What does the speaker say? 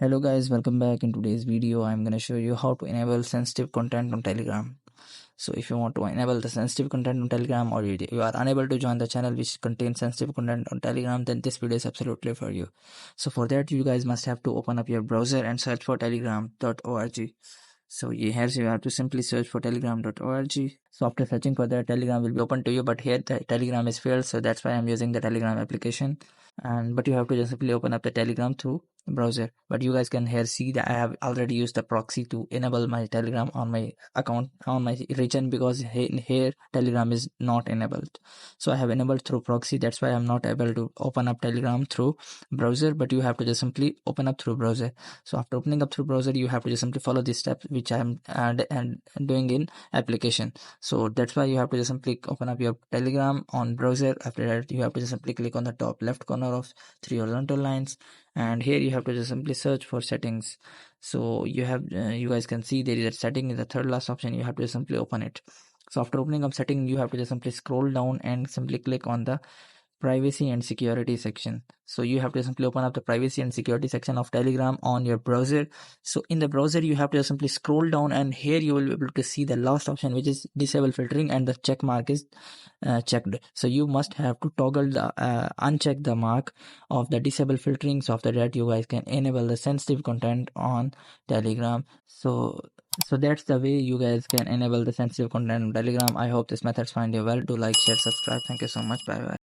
Hello guys, welcome back. In today's video I'm going to show you how to enable sensitive content on Telegram. So if you want to enable the sensitive content on Telegram, or you are unable to join the channel which contains sensitive content on Telegram, then this video is absolutely for you. So for that you guys must have to open up your browser and search for telegram.org. So here you have to simply search for telegram.org. So after searching for that, Telegram will be open to you, but here the Telegram is failed, so that's why I'm using the Telegram application. But you have to just simply open up the Telegram through browser. But you guys can here see that I have already used the proxy to enable my Telegram on my account on my region, because here Telegram is not enabled. So I have enabled through proxy, that's why I'm not able to open up Telegram through browser. But you have to just simply open up through browser. So after opening up through browser, you have to just simply follow these steps which I'm doing in application. So that's why you have to just simply open up your Telegram on browser. After that you have to just simply click on the top left corner of three horizontal lines, and here you have to just simply search for settings. So you guys can see there is a setting in the third last option. You have to simply open it. So after opening up setting, you have to just simply scroll down and simply click on the privacy and security section. So you have to simply open up the privacy and security section of Telegram on your browser. So in the browser you have to simply scroll down, and here you will be able to see the last option, which is disable filtering, and the check mark is checked. So you must have to toggle the uncheck the mark of the disable filtering. So after that you guys can enable the sensitive content on Telegram. So that's the way you guys can enable the sensitive content on Telegram. I hope this method find you well. Do like, share, subscribe. Thank you so much. Bye bye.